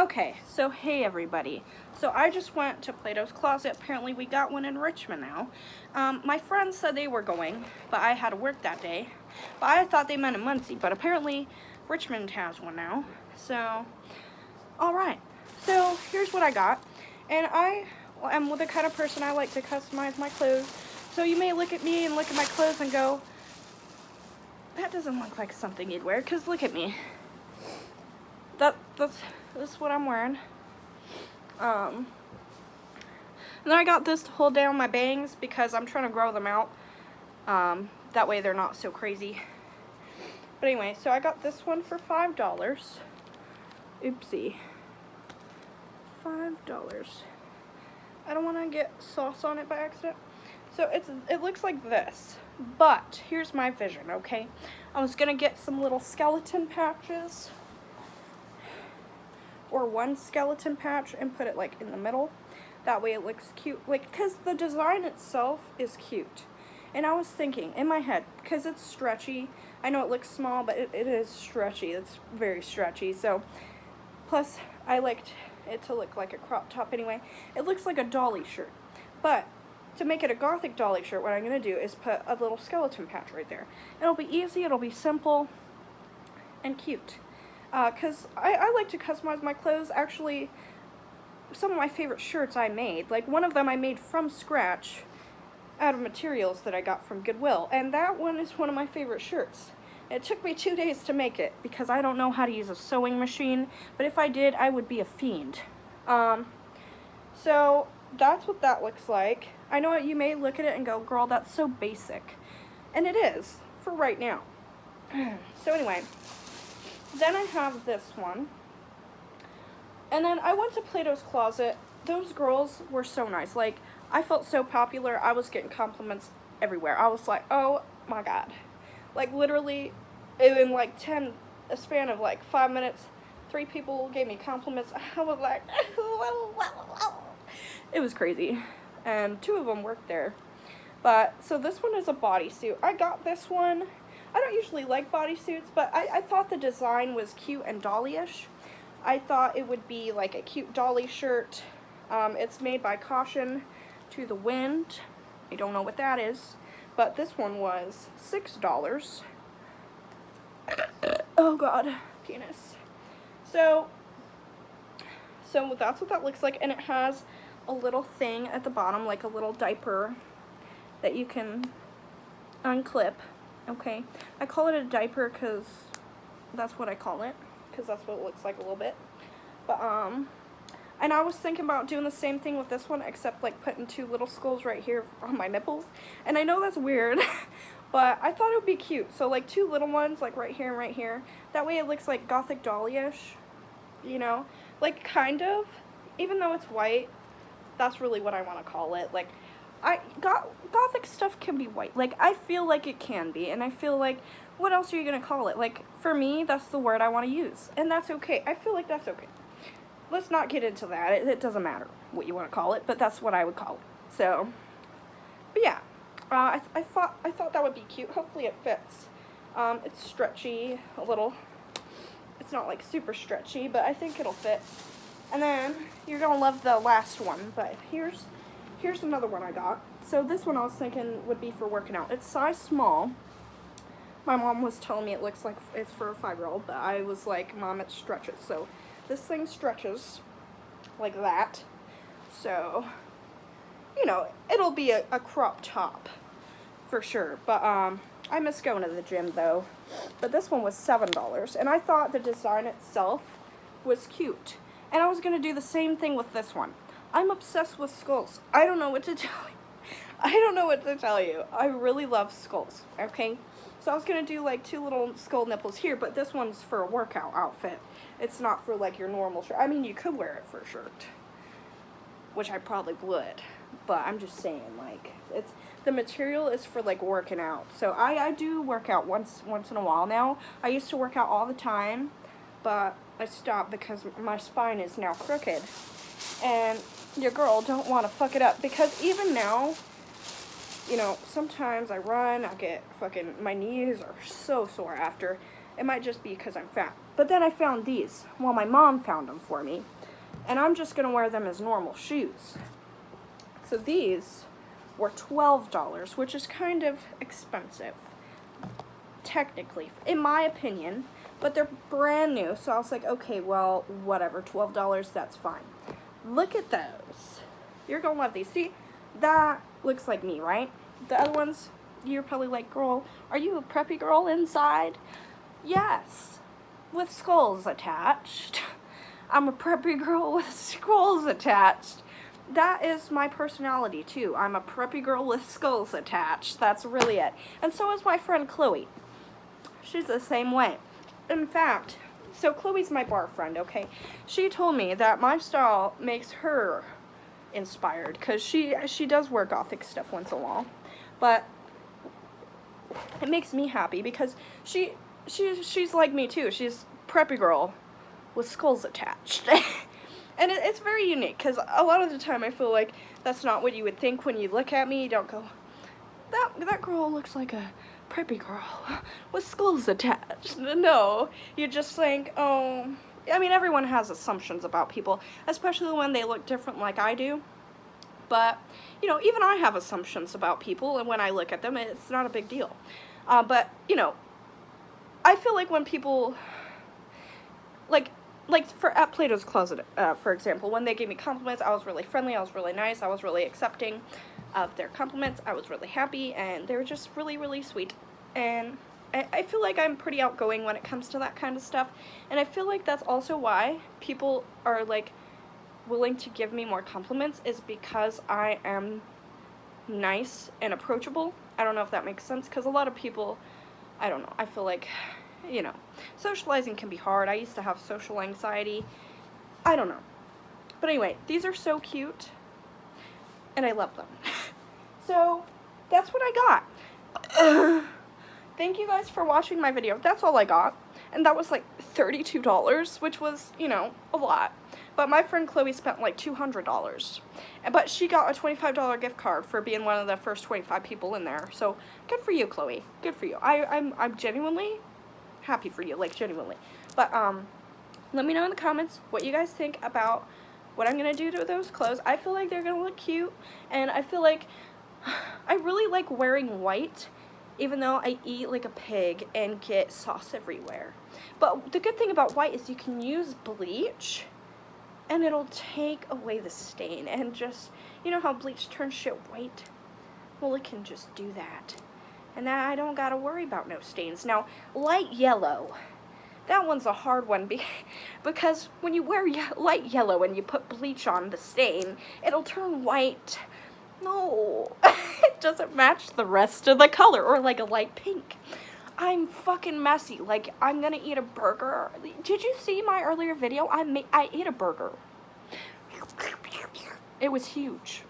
Okay, so hey everybody. So I just went to Plato's Closet. Apparently we got one in Richmond now. My friends said they were going, but I had to work that day. But I thought they meant in Muncie, but apparently Richmond has one now. So, alright. So here's what I got. And I am the kind of person I like to customize my clothes. So you may look at me and look at my clothes and go, that doesn't look like something you'd wear, because look at me. That's what I'm wearing. And then I got this to hold down my bangs because I'm trying to grow them out. That way they're not so crazy. But anyway, so I got this one for $5. Oopsie. $5. I don't want to get sauce on it by accident. So it looks like this. But here's my vision, okay? I was gonna get some little skeleton patches. Or one skeleton patch and put it like in the middle. That way it looks cute. Like, because the design itself is cute. And I was thinking in my head, because it's stretchy. I know it looks small, but it is stretchy. It's very stretchy. So, plus I liked it to look like a crop top anyway. It looks like a dolly shirt. But to make it a gothic dolly shirt, what I'm going to do is put a little skeleton patch right there. It'll be easy, it'll be simple, and cute. Because I like to customize my clothes. Actually, some of my favorite shirts I made, like one of them I made from scratch out of materials that I got from Goodwill, and that one is one of my favorite shirts. It took me 2 days to make it because I don't know how to use a sewing machine, but if I did, I would be a fiend. So that's what that looks like. I know you may look at it and go, girl, that's so basic. And it is, for right now. So anyway, then I have this one. And then I went to Plato's Closet. Those girls were so nice. Like, I felt so popular. I was getting compliments everywhere. I was like, oh my god. Like, literally, in like a span of like 5 minutes, 3 people gave me compliments. I was like, it was crazy. And 2 of them worked there. But, so this one is a bodysuit. I got this one. I don't usually like bodysuits, but I thought the design was cute and dolly-ish. I thought it would be like a cute dolly shirt. It's made by Caution to the Wind. I don't know what that is, but this one was $6. Oh god, penis. So that's what that looks like, and it has a little thing at the bottom, like a little diaper that you can unclip. Okay, I call it a diaper because that's what I call it, because that's what it looks like a little bit. But, and I was thinking about doing the same thing with this one, except like putting 2 little skulls right here on my nipples. And I know that's weird, but I thought it would be cute. So like 2 little ones, like right here and right here. That way it looks like gothic dolly-ish, you know? Like, kind of, even though it's white, that's really what I want to call it. Like, gothic stuff can be white. Like, I feel like it can be, and I feel like, what else are you gonna call it? Like, for me, that's the word I want to use, and that's okay. I feel like that's okay. Let's not get into that. It doesn't matter what you want to call it, but that's what I would call it. So, but yeah, I thought that would be cute. Hopefully it fits. It's stretchy a little. It's not like super stretchy, but I think it'll fit. And then you're gonna love the last one, but here's another one I got. So this one I was thinking would be for working out. It's size small. My mom was telling me it looks like it's for a 5-year-old, but I was like, Mom, it stretches. So this thing stretches like that. So, you know, it'll be a crop top for sure. But I miss going to the gym though. But this one was $7, and I thought the design itself was cute. And I was gonna do the same thing with this one. I'm obsessed with skulls. I don't know what to tell you. I really love skulls, okay? So I was going to do like 2 little skull nipples here, but this one's for a workout outfit. It's not for like your normal shirt. I mean, you could wear it for a shirt, which I probably would, but I'm just saying, like, the material is for like working out. So I do work out once in a while now. I used to work out all the time, but I stopped because my spine is now crooked. And your girl don't want to fuck it up, because even now, you know, sometimes I run, I get my knees are so sore after. It might just be because I'm fat. But then I found these. Well, my mom found them for me. And I'm just going to wear them as normal shoes. So these were $12, which is kind of expensive, technically, in my opinion. But they're brand new, so I was like, okay, well, whatever, $12, that's fine. Look at those. You're going to love these. See, that looks like me, right? The other ones, you're probably like, girl, are you a preppy girl inside? Yes, with skulls attached. I'm a preppy girl with skulls attached. That is my personality, too. I'm a preppy girl with skulls attached. That's really it. And so is my friend Chloe. She's the same way. In fact, so Chloe's my bar friend, okay? She told me that my style makes her inspired, because she does wear gothic stuff once in a while. But it makes me happy, because she's like me, too. She's preppy girl with skulls attached. And it's very unique, because a lot of the time I feel like that's not what you would think when you look at me. You don't go, that girl looks like a preppy girl with skulls attached. No, you just think, oh, I mean, everyone has assumptions about people, especially when they look different like I do. But, you know, even I have assumptions about people, and when I look at them, it's not a big deal. But, you know, I feel like when people, like at Plato's Closet, for example, when they gave me compliments, I was really friendly, I was really nice, I was really accepting of their compliments, I was really happy, and they were just really, really sweet. And I feel like I'm pretty outgoing when it comes to that kind of stuff, and I feel like that's also why people are, like, willing to give me more compliments, is because I am nice and approachable. I don't know if that makes sense, because a lot of people, I don't know, I feel like, you know, socializing can be hard. I used to have social anxiety. I don't know. But anyway, these are so cute, and I love them. So, that's what I got. Thank you guys for watching my video. That's all I got. And that was like $32, which was, you know, a lot. But my friend Chloe spent like $200. But she got a $25 gift card for being one of the first 25 people in there. So, good for you, Chloe. Good for you. I'm genuinely happy for you, like, genuinely. But let me know in the comments what you guys think about what I'm gonna do to those clothes. I feel like they're gonna look cute, and I feel like I really like wearing white, even though I eat like a pig and get sauce everywhere. But the good thing about white is you can use bleach, and it'll take away the stain, and just, you know how bleach turns shit white? Well, it can just do that. And then I don't gotta worry about no stains. Now, light yellow, that one's a hard one, because when you wear light yellow and you put bleach on the stain, it'll turn white. No, it doesn't match the rest of the color, or like a light pink. I'm fucking messy. Like, I'm gonna eat a burger. Did you see my earlier video? I ate a burger. It was huge.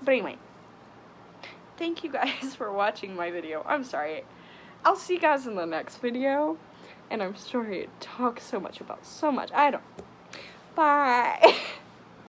But anyway. Thank you guys for watching my video. I'm sorry. I'll see you guys in the next video. And I'm sorry to talk so much about so much. I don't. Bye.